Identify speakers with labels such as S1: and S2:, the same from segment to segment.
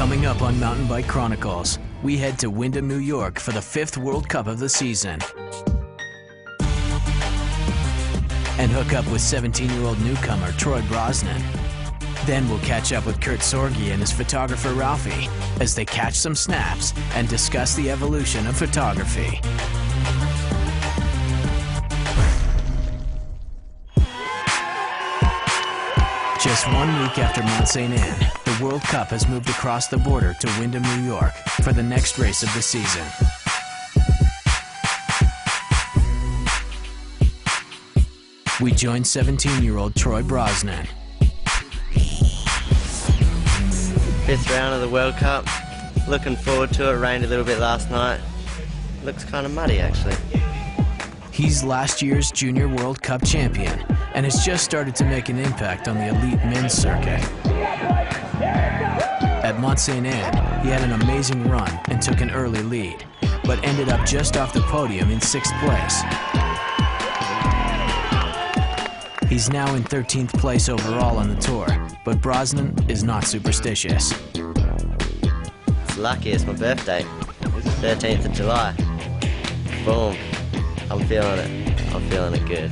S1: Coming up on Mountain Bike Chronicles, we head to Windham, New York for the 5th World Cup of the season. And hook up with 17-year-old newcomer Troy Brosnan. Then we'll catch up with Kurt Sorge and his photographer Ralphie as they catch some snaps and discuss the evolution of photography. Just 1 week after Mount St. Anne, the World Cup has moved across the border to Windham, New York for the next race of the season. We join 17-year-old Troy Brosnan.
S2: 5th round of the World Cup. Looking forward to it. Rained a little bit last night. Looks kind of muddy actually.
S1: He's last year's Junior World Cup champion and has just started to make an impact on the elite men's circuit. At Mont St. Anne, he had an amazing run and took an early lead, but ended up just off the podium in 6th place. He's now in 13th place overall on the tour, but Brosnan is not superstitious.
S2: It's lucky, it's my birthday. 13th of July. Boom. I'm feeling it. I'm feeling it good.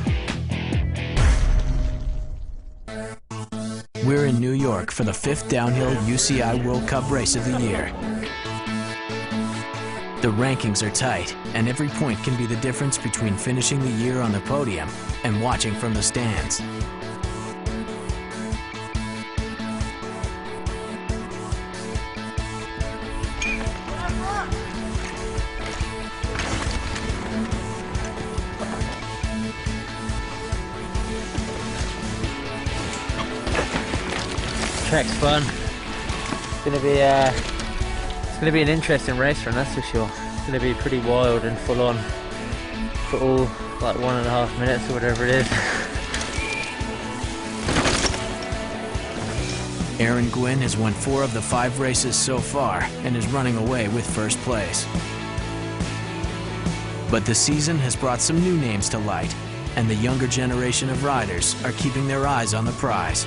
S1: We're in New York for the 5th downhill UCI World Cup race of the year. The rankings are tight, and every point can be the difference between finishing the year on the podium and watching from the stands.
S3: Track's fun. It's gonna be an interesting race run, that's for sure. It's gonna be pretty wild and full on for all like 1.5 minutes or whatever it is.
S1: Aaron Gwynn has won 4 of the 5 races so far and is running away with first place. But the season has brought some new names to light, and the younger generation of riders are keeping their eyes on the prize.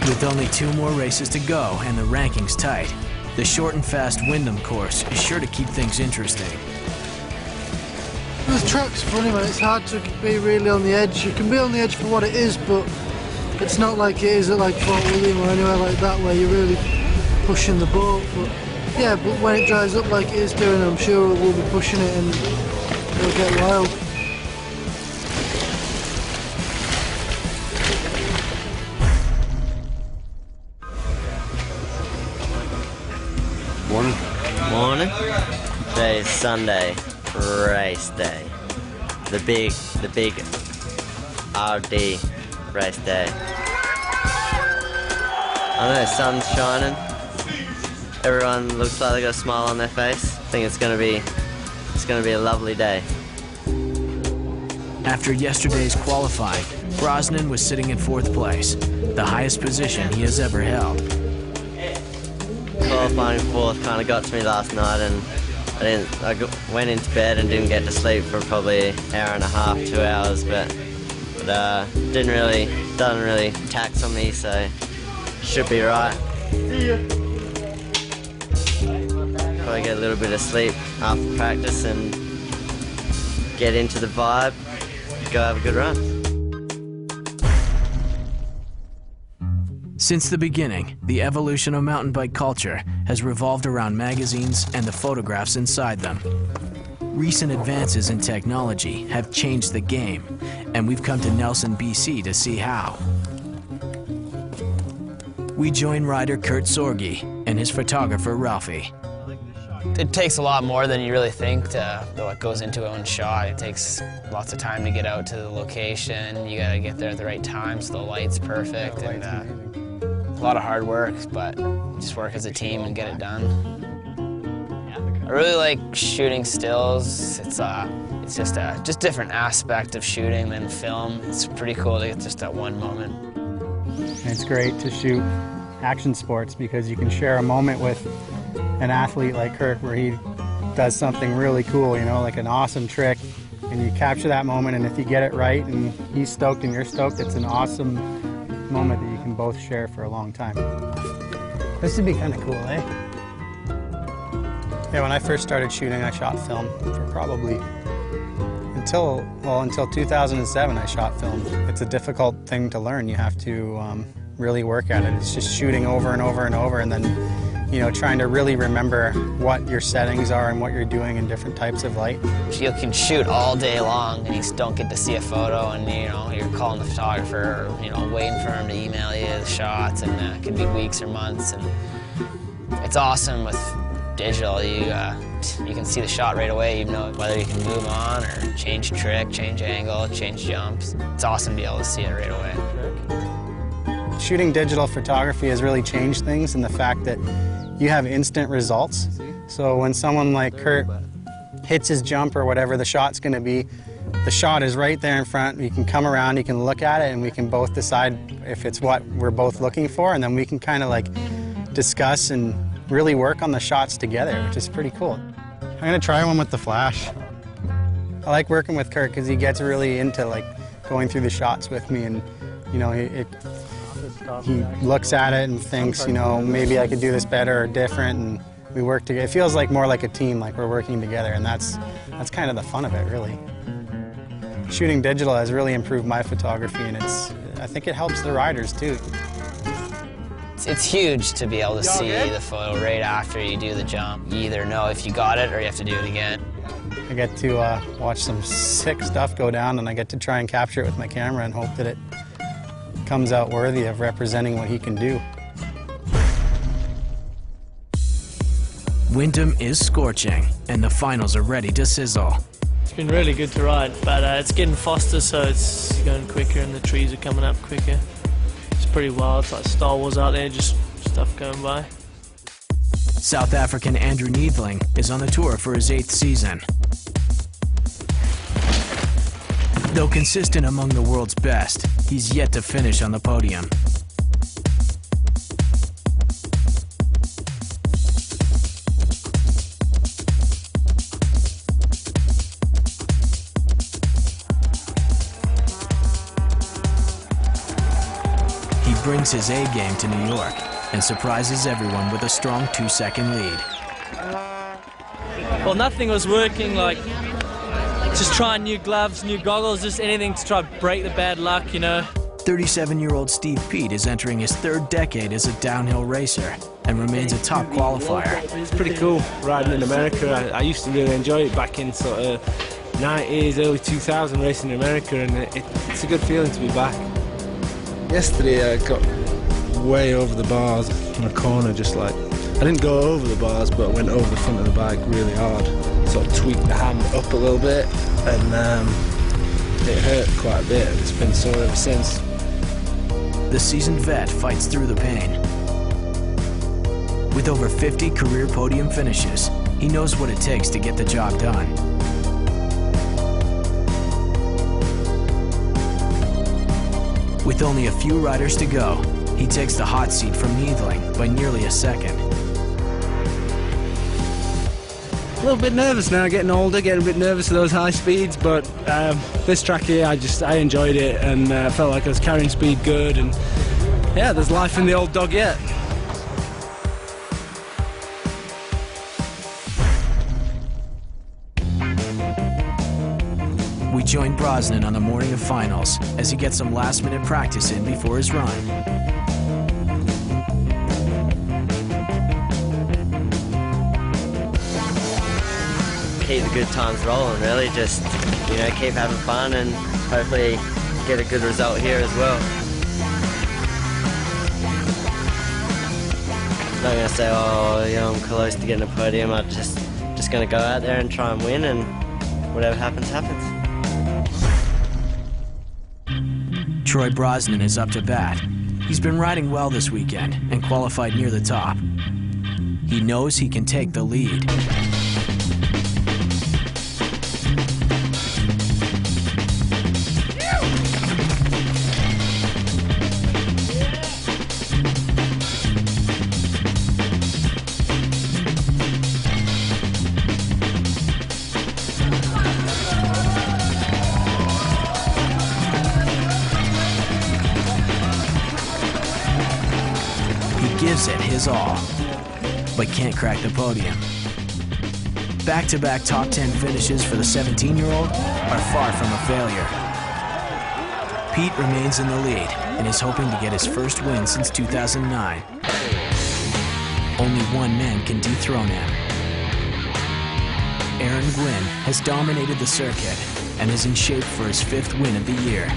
S1: With only 2 more races to go and the rankings tight, the short and fast Windham course is sure to keep things interesting.
S4: The track's funny, man. It's hard to be really on the edge. You can be on the edge for what it is, but it's not like it is at like Fort William or anywhere like that where you're really pushing the boat. But yeah, but when it dries up like it is doing, I'm sure we'll be pushing it and it'll get wild.
S2: Morning. Morning. Today is Sunday, race day. The big RD race day. I know the sun's shining. Everyone looks like they got a smile on their face. I think it's gonna be a lovely day.
S1: After yesterday's qualifying, Brosnan was sitting in 4th place, the highest position he has ever held.
S2: Qualifying 4th kind of got to me last night, and I went into bed and didn't get to sleep for probably an hour and a half, 2 hours, but doesn't really tax on me, so should be right. Probably get a little bit of sleep after practice and get into the vibe, go have a good run.
S1: Since the beginning, the evolution of mountain bike culture has revolved around magazines and the photographs inside them. Recent advances in technology have changed the game, and we've come to Nelson, BC to see how. We join rider Kurt Sorge and his photographer Ralphie.
S5: It takes a lot more than you really think to what goes into one shot. It takes lots of time to get out to the location. You gotta get there at the right time so the light's perfect, and a lot of hard work, but just work as a team and get it done. I really like shooting stills. It's just a different aspect of shooting than film. It's pretty cool to get just that one moment.
S6: It's great to shoot action sports because you can share a moment with an athlete like Kirk where he does something really cool, you know, like an awesome trick, and you capture that moment, and if you get it right and he's stoked and you're stoked, it's an awesome moment that you can both share for a long time. This would be kind of cool, eh? Yeah, when I first started shooting, I shot film for probably until 2007. I shot film. It's a difficult thing to learn. You have to really work at it. It's just shooting over and over and over, and then, you know, trying to really remember what your settings are and what you're doing in different types of light.
S5: You can shoot all day long and you just don't get to see a photo, and you know, you're calling the photographer, or, you know, waiting for him to email you the shots, and it can be weeks or months. And it's awesome with digital. You can see the shot right away. You know whether you can move on or change trick, change angle, change jumps. It's awesome to be able to see it right away.
S6: Shooting digital photography has really changed things in the fact that you have instant results. So when someone like Kurt hits his jump or whatever the shot's going to be, the shot is right there in front. You can come around, you can look at it, and we can both decide if it's what we're both looking for, and then we can kind of like discuss and really work on the shots together, which is pretty cool. I'm going to try one with the flash. I like working with Kurt because he gets really into like going through the shots with me, and you know, he looks at it and thinks, you know, maybe I could do this better or different, and we work together. It feels like more like a team, like we're working together, and that's kind of the fun of it, really. Shooting digital has really improved my photography, and I think it helps the riders too.
S5: It's huge to be able to see the photo right after you do the jump. You either know if you got it or you have to do it again.
S6: I get to watch some sick stuff go down, and I get to try and capture it with my camera and hope that it comes out worthy of representing what he can do.
S1: Wyndham is scorching, and the finals are ready to sizzle.
S7: It's been really good to ride, but it's getting faster, so it's going quicker and the trees are coming up quicker. It's pretty wild. It's like Star Wars out there, just stuff going by.
S1: South African Andrew Neethling is on the tour for his 8th season. Though consistent among the world's best, he's yet to finish on the podium. He brings his A game to New York and surprises everyone with a strong 2-second lead.
S7: Well, nothing was working, like just trying new gloves, new goggles, just anything to try to break the bad luck, you know.
S1: 37-year-old Steve Pete is entering his 3rd decade as a downhill racer and remains a top qualifier.
S8: It's pretty cool riding in America. I used to really enjoy it back in sort of 90s, early 2000 racing in America, and it's a good feeling to be back. Yesterday I got way over the bars on a corner, just like, I didn't go over the bars, but I went over the front of the bike really hard. Sort of tweaked the hand up a little bit, and it hurt quite a bit. It's been sore ever since.
S1: The seasoned vet fights through the pain. With over 50 career podium finishes, he knows what it takes to get the job done. With only a few riders to go, he takes the hot seat from Neethling by nearly a second.
S8: A little bit nervous now, getting older, getting a bit nervous at those high speeds, but this track here, I enjoyed it, and felt like I was carrying speed good, and yeah, there's life in the old dog yet.
S1: We join Brosnan on the morning of finals as he gets some last-minute practice in before his run.
S2: Keep the good times rolling, really. Just, you know, keep having fun and hopefully get a good result here as well. I'm not going to say, oh, you know, I'm close to getting a podium. I'm just going to go out there and try and win, and whatever happens, happens.
S1: Troy Brosnan is up to bat. He's been riding well this weekend and qualified near the top. He knows he can take the lead. gives it his all, but can't crack the podium. Back-to-back top 10 finishes for the 17-year-old are far from a failure. Pete remains in the lead and is hoping to get his first win since 2009. Only one man can dethrone him. Aaron Gwynn has dominated the circuit and is in shape for his 5th win of the year.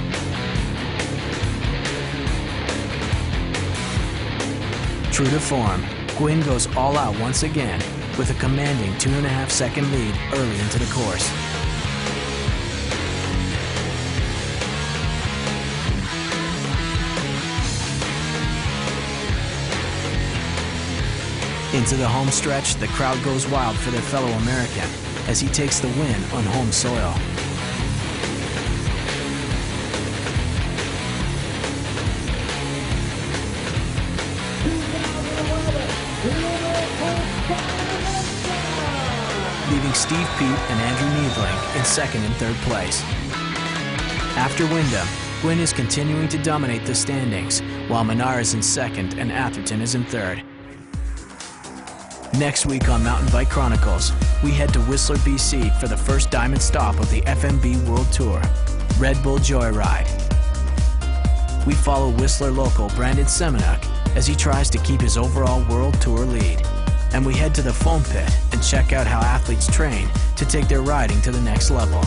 S1: True to form, Gwynn goes all out once again with a commanding 2.5-second lead early into the course. Into the home stretch, the crowd goes wild for their fellow American as he takes the win on home soil. Leaving Steve Peat and Andrew Needling in 2nd and 3rd place. After Wyndham, Gwynn is continuing to dominate the standings, while Menard is in 2nd and Atherton is in 3rd. Next week on Mountain Bike Chronicles, we head to Whistler, BC for the first diamond stop of the FMB World Tour, Red Bull Joyride. We follow Whistler local Brandon Semenuk as he tries to keep his overall World Tour lead. And we head to the foam pit and check out how athletes train to take their riding to the next level.